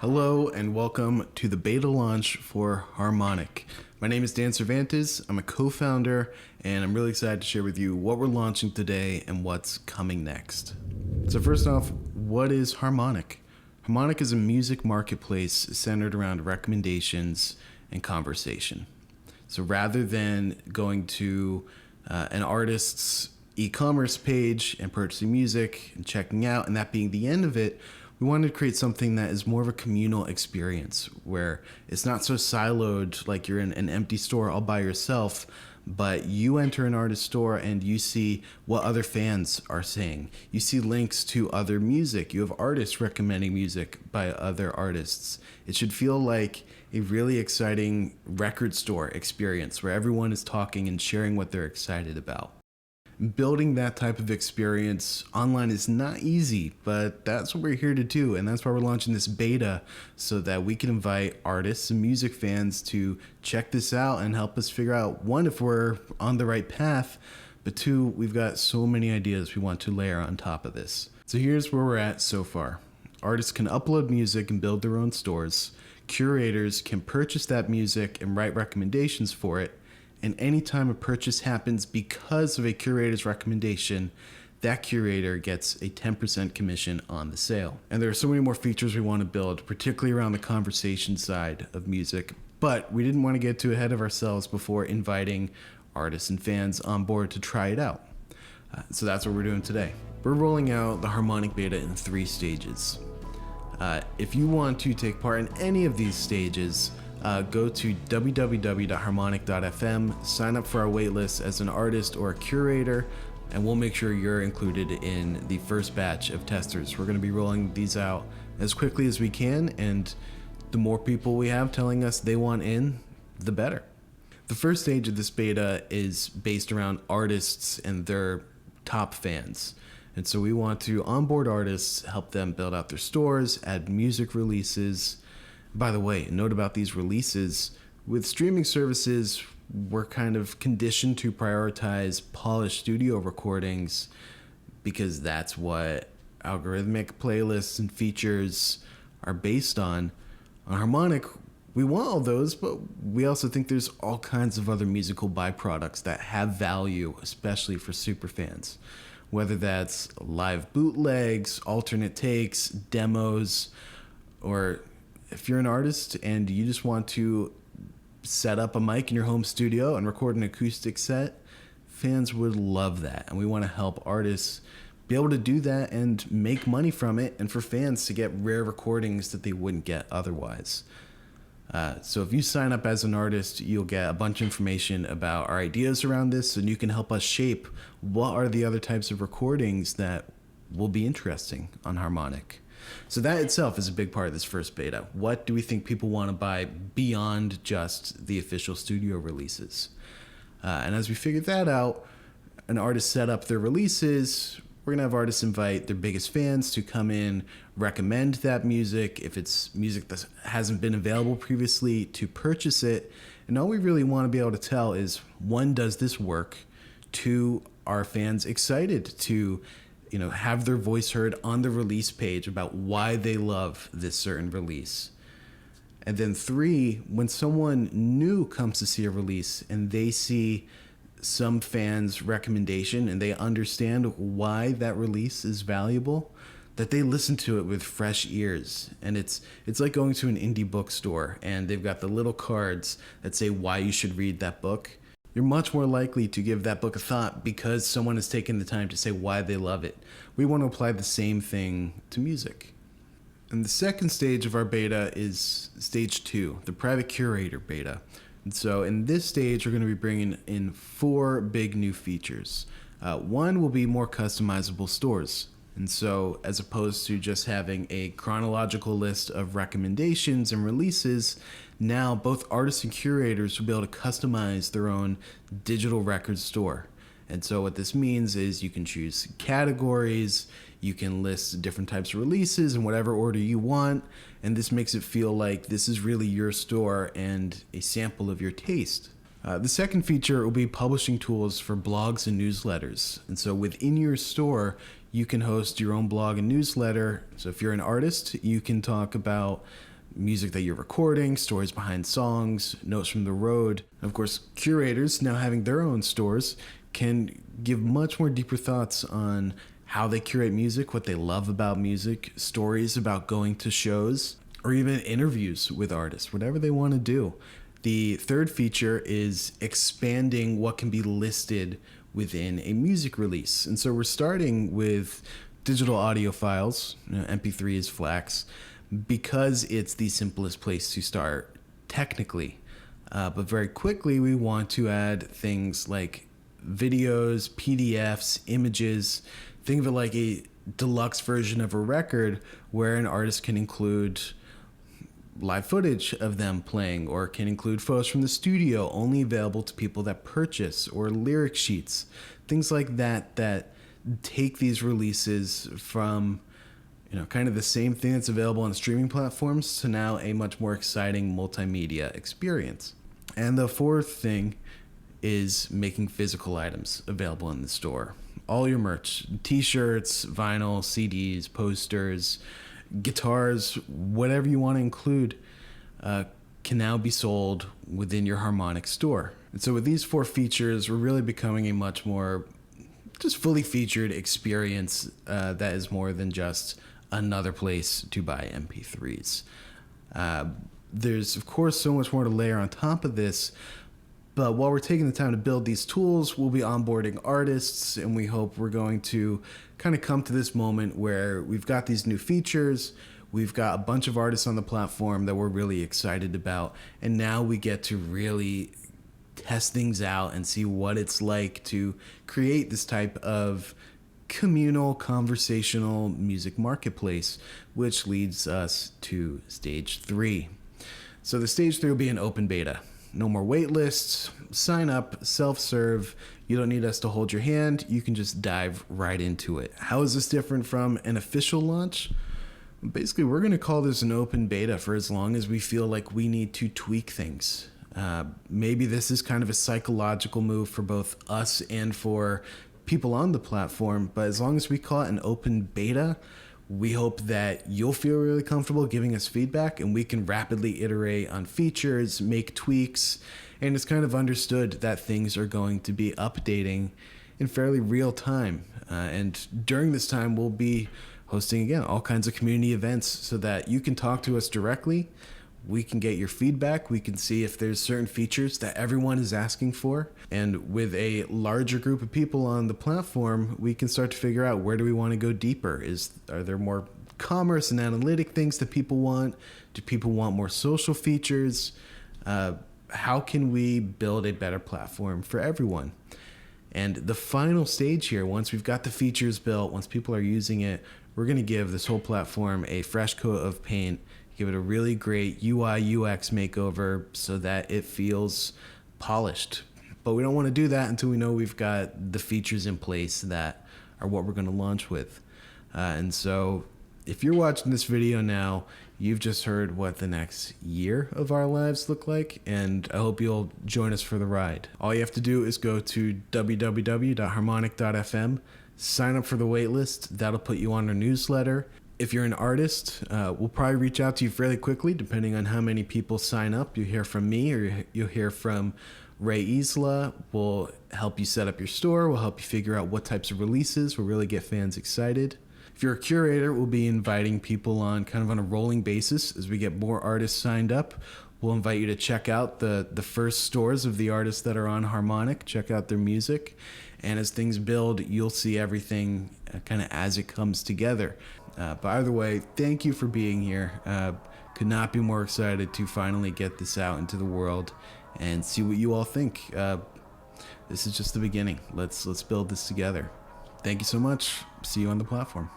Hello and welcome to the beta launch for Harmonic. My name is Dan Cervantes, I'm a co-founder, and I'm really excited to share with you what we're launching today and what's coming next. So first off, what is Harmonic? Harmonic is a music marketplace centered around recommendations and conversation. So rather than going to an artist's e-commerce page and purchasing music and checking out and that being the end of it, we wanted to create something that is more of a communal experience where it's not so siloed like you're in an empty store all by yourself, but you enter an artist store and you see what other fans are saying. You see links to other music. You have artists recommending music by other artists. It should feel like a really exciting record store experience where everyone is talking and sharing what they're excited about. Building that type of experience online is not easy, but that's what we're here to do, and that's why we're launching this beta so that we can invite artists and music fans to check this out and help us figure out, one, if we're on the right path, but two, we've got so many ideas we want to layer on top of this. So here's where we're at so far. Artists can upload music and build their own stores. Curators can purchase that music and write recommendations for it. And anytime a purchase happens because of a curator's recommendation, that curator gets a 10% commission on the sale. And there are so many more features we want to build, particularly around the conversation side of music. But we didn't want to get too ahead of ourselves before inviting artists and fans on board to try it out. So that's what we're doing today. We're rolling out the Harmonic beta in 3 stages. If you want to take part in any of these stages, go to www.harmonic.fm, sign up for our waitlist as an artist or a curator, and we'll make sure you're included in the first batch of testers. We're going to be rolling these out as quickly as we can, and the more people we have telling us they want in, the better. The first stage of this beta is based around artists and their top fans. And so we want to onboard artists, help them build out their stores, add music releases. By the way, a note about these releases, with streaming services, we're kind of conditioned to prioritize polished studio recordings because that's what algorithmic playlists and features are based on. On Harmonic, we want all those, but we also think there's all kinds of other musical byproducts that have value, especially for superfans. Whether that's live bootlegs, alternate takes, demos, or if you're an artist and you just want to set up a mic in your home studio and record an acoustic set, fans would love that. And we want to help artists be able to do that and make money from it, and for fans to get rare recordings that they wouldn't get otherwise. So if you sign up as an artist, you'll get a bunch of information about our ideas around this, and you can help us shape what are the other types of recordings that will be interesting on Harmonic. So that itself is a big part of this first beta. What do we think people want to buy beyond just the official studio releases? And as we figure that out, an artist set up their releases. We're going to have artists invite their biggest fans to come in, recommend that music, if it's music that hasn't been available previously, to purchase it. And all we really want to be able to tell is, 1, does this work? 2, are fans excited to have their voice heard on the release page about why they love this certain release? And then 3, when someone new comes to see a release and they see some fans' recommendation and they understand why that release is valuable, that they listen to it with fresh ears. And it's like going to an indie bookstore and they've got the little cards that say why you should read that book. You're much more likely to give that book a thought because someone has taken the time to say why they love it. We want to apply the same thing to music. And the second stage of our beta is stage 2, the private curator beta. And so in this stage, we're going to be bringing in 4 big new features. 1 will be more customizable stores. And so as opposed to just having a chronological list of recommendations and releases, now both artists and curators will be able to customize their own digital record store. And so what this means is you can choose categories, you can list different types of releases in whatever order you want, and this makes it feel like this is really your store and a sample of your taste. The second feature will be publishing tools for blogs and newsletters. And so within your store, you can host your own blog and newsletter. So if you're an artist, you can talk about music that you're recording, stories behind songs, notes from the road. And of course, curators, now having their own stores, can give much more deeper thoughts on how they curate music, what they love about music, stories about going to shows, or even interviews with artists, whatever they want to do. The third feature is expanding what can be listed within a music release. And so we're starting with digital audio files, MP3s, FLACs, because it's the simplest place to start technically. But very quickly, we want to add things like videos, PDFs, images. Think of it like a deluxe version of a record where an artist can include live footage of them playing, or can include photos from the studio only available to people that purchase, or lyric sheets, things like that that take these releases from kind of the same thing that's available on streaming platforms to now a much more exciting multimedia experience. And the fourth thing is making physical items available in the store. All your merch, t-shirts, vinyl, CDs, posters, guitars, whatever you want to include, can now be sold within your Harmonic store. And so with these four features, we're really becoming a much more just fully featured experience that is more than just another place to buy MP3s. There's, of course, so much more to layer on top of this, but while we're taking the time to build these tools, we'll be onboarding artists, and we hope we're going to kind of come to this moment where we've got these new features, we've got a bunch of artists on the platform that we're really excited about, and now we get to really test things out and see what it's like to create this type of communal, conversational music marketplace, which leads us to stage 3. So the stage 3 will be an open beta. No more wait lists, sign up, self-serve. You don't need us to hold your hand. You can just dive right into it. How is this different from an official launch? Basically, we're going to call this an open beta for as long as we feel like we need to tweak things. Maybe this is kind of a psychological move for both us and for people on the platform, but as long as we call it an open beta, we hope that you'll feel really comfortable giving us feedback, and we can rapidly iterate on features, make tweaks, and it's kind of understood that things are going to be updating in fairly real time. And during this time, we'll be hosting, again, all kinds of community events so that you can talk to us directly. We can get your feedback. We can see if there's certain features that everyone is asking for. And with a larger group of people on the platform, we can start to figure out, where do we want to go deeper? Are there more commerce and analytic things that people want? Do people want more social features? How can we build a better platform for everyone? And the final stage here, once we've got the features built, once people are using it, we're going to give this whole platform a fresh coat of paint, give it a really great UI UX makeover so that it feels polished. But we don't want to do that until we know we've got the features in place that are what we're going to launch with. And so if you're watching this video now, you've just heard what the next year of our lives look like, and I hope you'll join us for the ride. All you have to do is go to www.harmonic.fm, sign up for the waitlist. That'll put you on our newsletter. If you're an artist, we'll probably reach out to you fairly quickly, depending on how many people sign up. You'll hear from me, or you'll hear from Ray Isla. We'll help you set up your store. We'll help you figure out what types of releases will really get fans excited. If you're a curator, we'll be inviting people on kind of on a rolling basis. As we get more artists signed up, we'll invite you to check out the first stores of the artists that are on Harmonic, check out their music. And as things build, you'll see everything kind of as it comes together. But either way, thank you for being here. Could not be more excited to finally get this out into the world and see what you all think. This is just the beginning. Let's build this together. Thank you so much. See you on the platform.